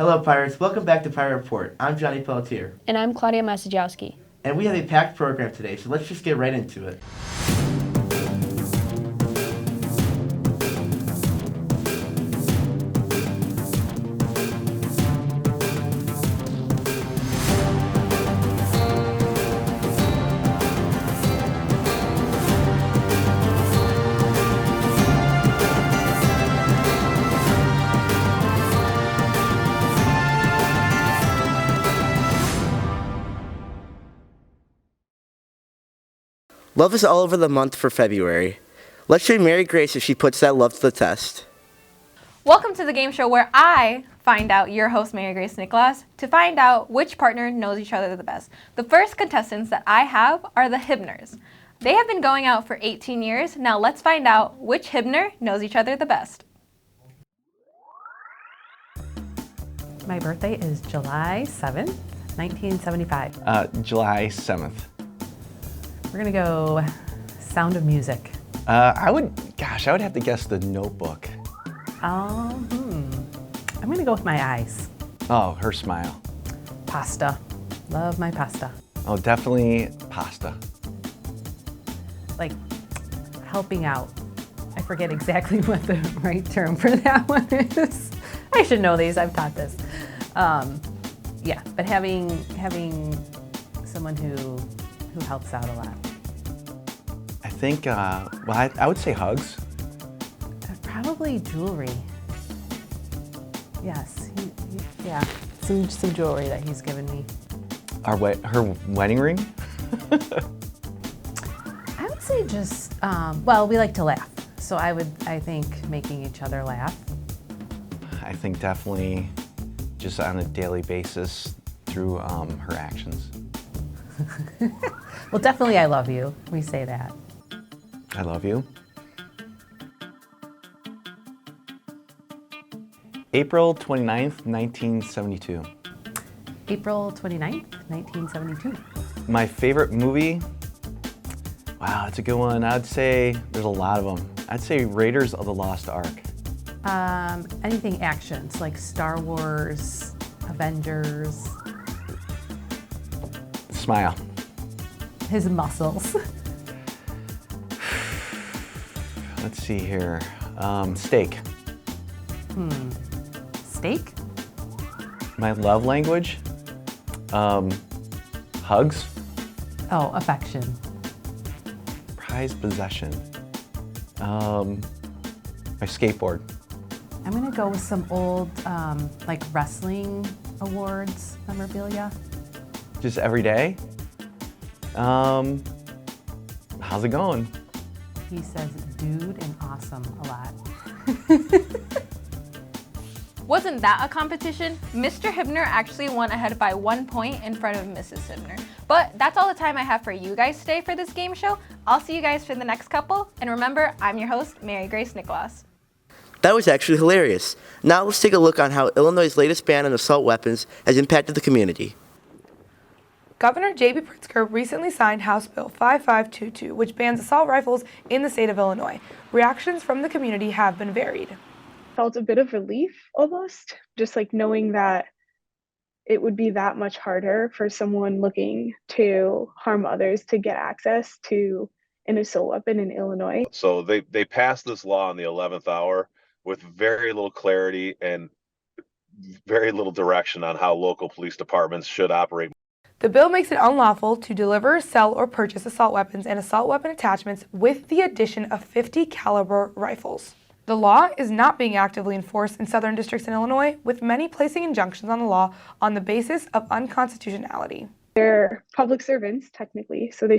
Hello, Pirates. Welcome back to Pirate Report. I'm Johnny Pelletier. And I'm Claudia Masajowski. And we have a packed program today, so let's just get right into it. Love is all over the month for February. Let's show Mary Grace if she puts that love to the test. Welcome to the game show where I find out, your host Mary Grace Nicholas, to find out which partner knows each other the best. The first contestants that I have are the Hibners. They have been going out for 18 years. Now let's find out which Hibner knows each other the best. My birthday is July 7th, 1975. July 7th. We're gonna go Sound of Music. I would have to guess The Notebook. I'm gonna go with my eyes. Oh, Her Smile. Pasta. Love my pasta. Oh, definitely Pasta. Like, helping out. I forget exactly what the right term for that one is. I should know these, I've taught this. Yeah, but having someone who helps out a lot. I think, I would say Hugs. Probably jewelry. Yes, yeah, some jewelry that he's given me. Her wedding ring? I would say just, well, we like to laugh. So I think making each other laugh. I think definitely just on a daily basis through her actions. Well, definitely I love you. We say that. I love you. April 29th, 1972. April 29th, 1972. My favorite movie? Wow, it's a good one. I'd say there's a lot of them. I'd say Raiders of the Lost Ark. Anything actions, like Star Wars, Avengers. Smile. His muscles. Let's see here. Steak. Steak? My love language? Hugs. Oh, affection. Prized possession. My skateboard. I'm gonna go with some old, like wrestling awards memorabilia. Just every day? How's it going? He says dude and awesome a lot. Wasn't that a competition? Mr. Hibner actually won ahead by 1 point in front of Mrs. Hibner. But that's all the time I have for you guys today for this game show. I'll see you guys for the next couple. And remember, I'm your host, Mary Grace Nicholas. That was actually hilarious. Now let's take a look on how Illinois' latest ban on assault weapons has impacted the community. Governor J.B. Pritzker recently signed House Bill 5522, which bans assault rifles in the state of Illinois. Reactions from the community have been varied. Felt a bit of relief almost, just like knowing that it would be that much harder for someone looking to harm others to get access to an assault weapon in Illinois. So they passed this law in the 11th hour with very little clarity and very little direction on how local police departments should operate. The bill makes it unlawful to deliver, sell, or purchase assault weapons and assault weapon attachments with the addition of .50 caliber rifles. The law is not being actively enforced in southern districts in Illinois, with many placing injunctions on the law on the basis of unconstitutionality. They're public servants, technically, so they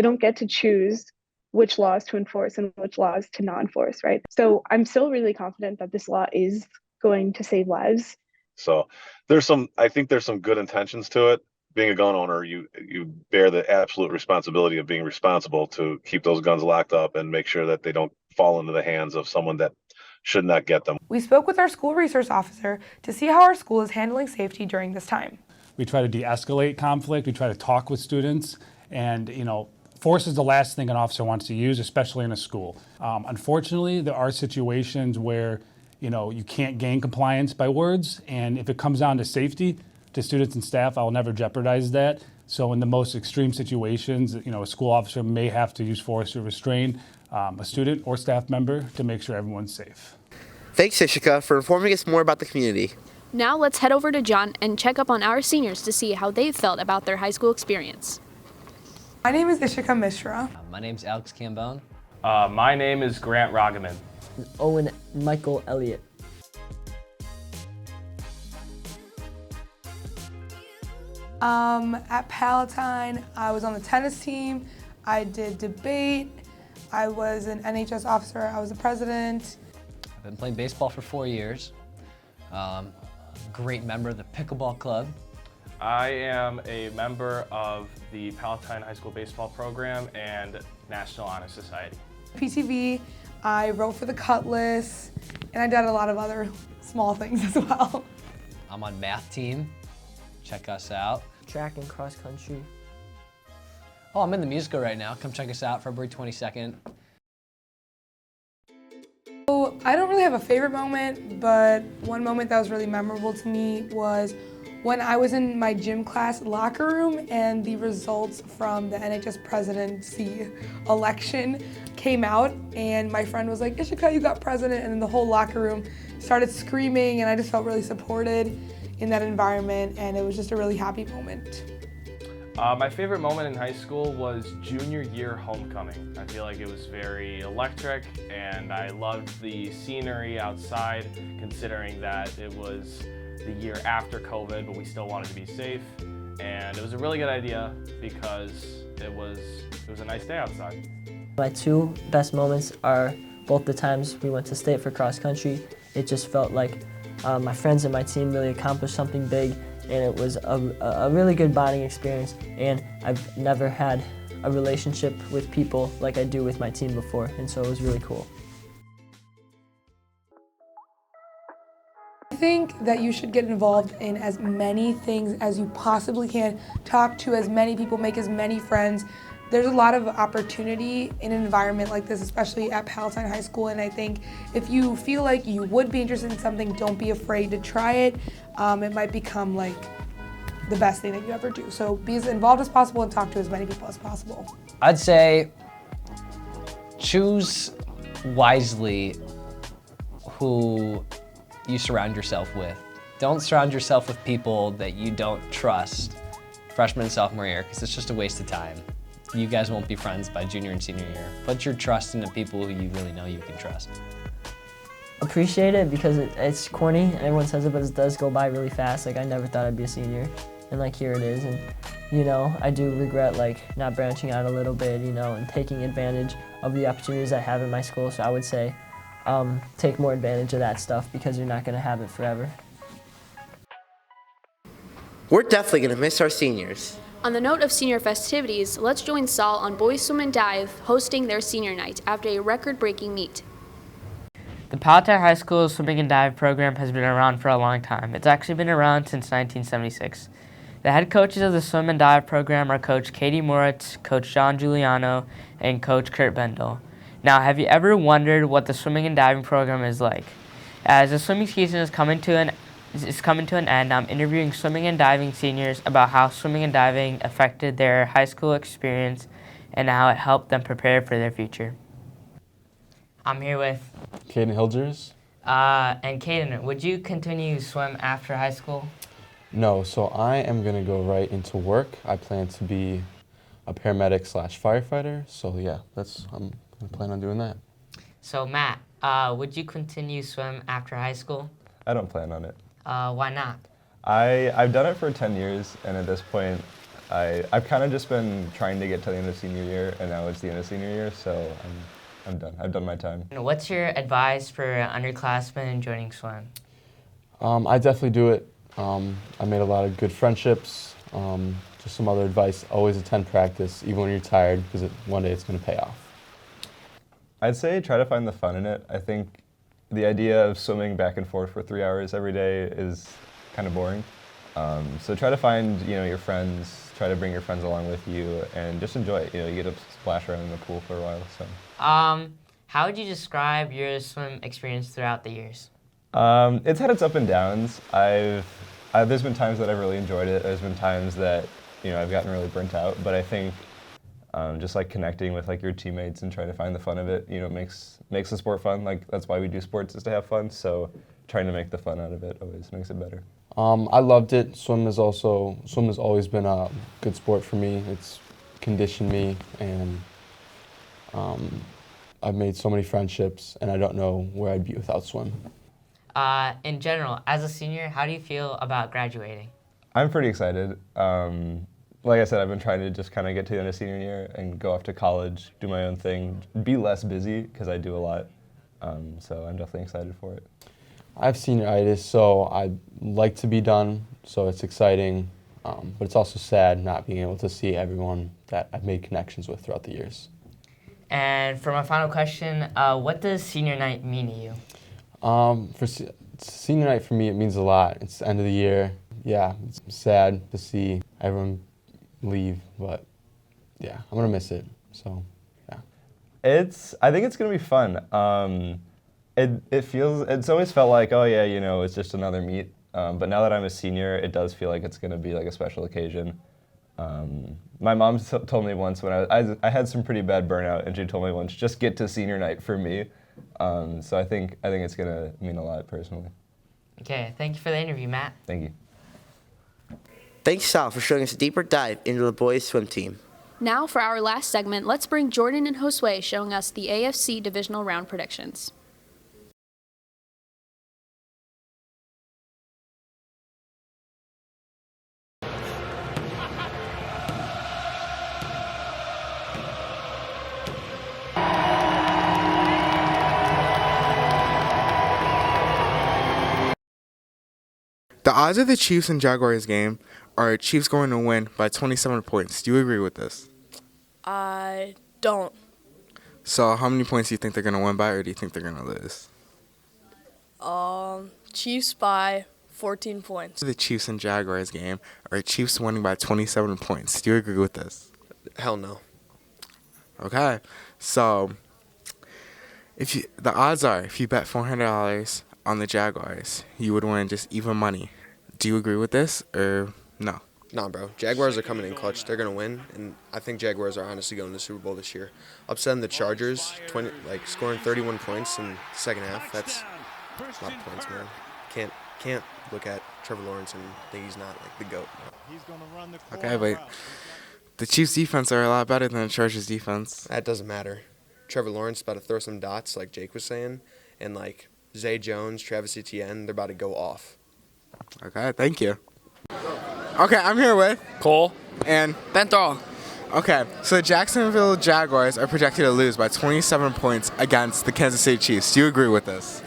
don't get to choose which laws to enforce and which laws to not enforce, right? So I'm still really confident that this law is going to save lives. So I think there's some good intentions to it. Being a gun owner, you bear the absolute responsibility of being responsible to keep those guns locked up and make sure that they don't fall into the hands of someone that should not get them. We spoke with our school resource officer to see how our school is handling safety during this time. We try to de-escalate conflict. We try to talk with students, and force is the last thing an officer wants to use, especially in a school. Unfortunately, there are situations where you can't gain compliance by words. And if it comes down to safety to students and staff, I will never jeopardize that. So in the most extreme situations, a school officer may have to use force to restrain a student or staff member to make sure everyone's safe. Thanks, Ishika, for informing us more about the community. Now let's head over to John and check up on our seniors to see how they felt about their high school experience. My name is Ishika Mishra. My name's Alex Cambone. My name is Grant Roggeman. Owen Michael Elliott. At Palatine, I was on the tennis team. I did debate. I was an NHS officer. I was the president. I've been playing baseball for 4 years. Great member of the pickleball club. I am a member of the Palatine High School baseball program and National Honor Society. PTV, I wrote for the Cutlass, and I did a lot of other small things as well. I'm on math team. Check us out. Track and cross country. Oh, I'm in the musical right now. Come check us out February 22nd. So I don't really have a favorite moment, but one moment that was really memorable to me was when I was in my gym class locker room and the results from the NHS presidency election came out, and my friend was like, Ishika, you got president, and then the whole locker room started screaming, and I just felt really supported in that environment, and it was just a really happy moment. My favorite moment in high school was junior year homecoming. I feel like it was very electric, and I loved the scenery outside, considering that it was the year after COVID, but we still wanted to be safe. And it was a really good idea because it was a nice day outside. My two best moments are both the times we went to state for cross country. It just felt like my friends and my team really accomplished something big, and it was a really good bonding experience, and I've never had a relationship with people like I do with my team before, and so it was really cool. I think that you should get involved in as many things as you possibly can, talk to as many people, make as many friends. There's a lot of opportunity in an environment like this, especially at Palatine High School, and I think if you feel like you would be interested in something, don't be afraid to try it. It might become like the best thing that you ever do. So be as involved as possible and talk to as many people as possible. I'd say choose wisely who you surround yourself with. Don't surround yourself with people that you don't trust freshman and sophomore year, because it's just a waste of time. You guys won't be friends by junior and senior year. Put your trust in the people who you really know you can trust. Appreciate it because it's corny, everyone says it, but it does go by really fast. Like, I never thought I'd be a senior, and like here it is. And I do regret like not branching out a little bit, and taking advantage of the opportunities I have in my school. So I would say take more advantage of that stuff because you're not gonna have it forever. We're definitely going to miss our seniors. On the note of senior festivities, let's join Saul on Boys Swim and Dive hosting their senior night after a record-breaking meet. The Palatine High School Swimming and Dive program has been around for a long time. It's actually been around since 1976. The head coaches of the Swim and Dive program are Coach Katie Moritz, Coach John Giuliano, and Coach Kurt Bendel. Now, have you ever wondered what the swimming and diving program is like? As the swimming season is coming to an end, I'm interviewing swimming and diving seniors about how swimming and diving affected their high school experience and how it helped them prepare for their future. I'm here with Caden Hilders. And Caden, would you continue to swim after high school? No, so I am going to go right into work. I plan to be a paramedic / firefighter. So yeah, I'm going to plan on doing that. So Matt, would you continue swim after high school? I don't plan on it. Why not? I've done it for 10 years, and at this point, I've kind of just been trying to get to the end of senior year, and now it's the end of senior year, so I'm done. I've done my time. What's your advice for underclassmen joining swim? I definitely do it. I made a lot of good friendships. Just some other advice, always attend practice, even when you're tired, because one day it's going to pay off. I'd say try to find the fun in it. I think the idea of swimming back and forth for 3 hours every day is kind of boring. So try to find your friends, try to bring your friends along with you, and just enjoy it. You get to splash around in the pool for a while. So. How would you describe your swim experience throughout the years? It's had its up and downs. There's been times that I've really enjoyed it. There's been times that I've gotten really burnt out. But I think just like connecting with like your teammates and trying to find the fun of it, makes the sport fun. Like that's why we do sports, is to have fun. So trying to make the fun out of it always makes it better. I loved it. Swim has always been a good sport for me. It's conditioned me, and I've made so many friendships, and I don't know where I'd be without swim. In general, as a senior, how do you feel about graduating? I'm pretty excited. Like I said, I've been trying to just kind of get to the end of senior year and go off to college, do my own thing, be less busy because I do a lot. So I'm definitely excited for it. I have senioritis, so I'd like to be done, so it's exciting, but it's also sad not being able to see everyone that I've made connections with throughout the years. And for my final question, what does senior night mean to you? Senior night for me, it means a lot. It's the end of the year. Yeah, it's sad to see everyone leave, but yeah, I'm gonna miss it, so yeah. I think it's gonna be fun. It's always felt like, oh yeah, it's just another meet. But now that I'm a senior, it does feel like it's gonna be like a special occasion. My mom told me once when I had some pretty bad burnout, and she told me once, just get to senior night for me. So I think it's gonna mean a lot personally. Okay, thank you for the interview, Matt. Thank you. Thanks, Sal, for showing us a deeper dive into the boys swim team. Now for our last segment, let's bring Jordan and Josue showing us the AFC divisional round predictions. The odds of the Chiefs and Jaguars game are Chiefs going to win by 27 points. Do you agree with this? I don't. So how many points do you think they're going to win by, or do you think they're going to lose? Chiefs by 14 points. The Chiefs and Jaguars game are Chiefs winning by 27 points. Do you agree with this? Hell no. Okay. So the odds are, if you bet $400 on the Jaguars, you would win just even money. Do you agree with this, or no? Nah, bro. Jaguars are coming in clutch. They're going to win, and I think Jaguars are honestly going to the Super Bowl this year. Upsetting the Chargers, scoring 31 points in the second half. That's a lot of points, man. Can't look at Trevor Lawrence and think he's not like the GOAT. Okay, but the Chiefs' defense are a lot better than the Chargers' defense. That doesn't matter. Trevor Lawrence is about to throw some dots, like Jake was saying, and Zay Jones, Travis Etienne, they're about to go off. Okay, thank you. Okay, I'm here with Cole and Benthal. Okay, so the Jacksonville Jaguars are projected to lose by 27 points against the Kansas City Chiefs. Do you agree with this?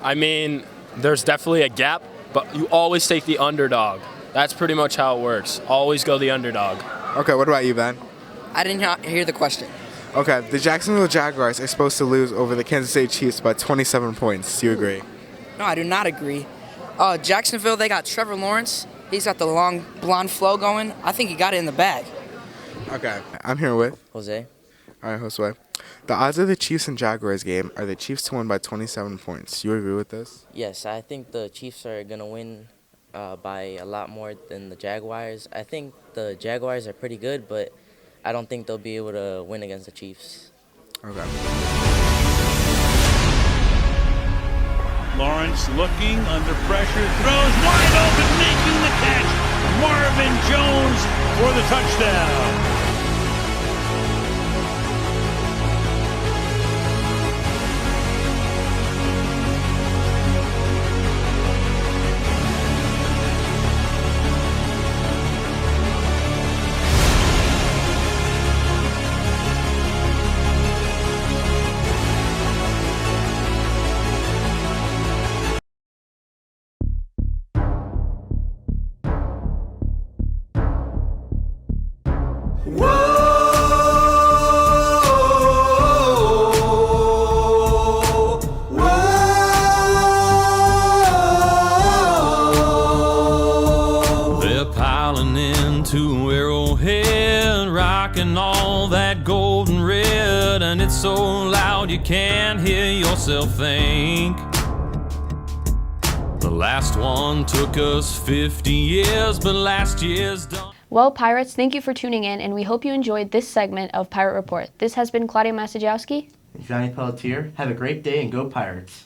I mean, there's definitely a gap, but you always take the underdog. That's pretty much how it works. Always go the underdog. Okay, what about you, Ben? I didn't hear the question. Okay, the Jacksonville Jaguars are supposed to lose over the Kansas City Chiefs by 27 points. Do you agree? No, I do not agree. Jacksonville, they got Trevor Lawrence. He's got the long blonde flow going. I think he got it in the bag. Okay, I'm here with Jose. All right, Josue. The odds of the Chiefs and Jaguars game are the Chiefs to win by 27 points. Do you agree with this? Yes, I think the Chiefs are going to win by a lot more than the Jaguars. I think the Jaguars are pretty good, but I don't think they'll be able to win against the Chiefs. Okay. Lawrence looking under pressure, throws wide open, making the catch. Marvin Jones for the touchdown. To Arrowhead, rocking all that golden red, and it's so loud you can't hear yourself think. Last one took us 50 years, but last year's done. Well, Pirates, thank you for tuning in, and we hope you enjoyed this segment of Pirate Report. This has been Claudia Masajowski. Johnny Pelletier. Have a great day and go Pirates.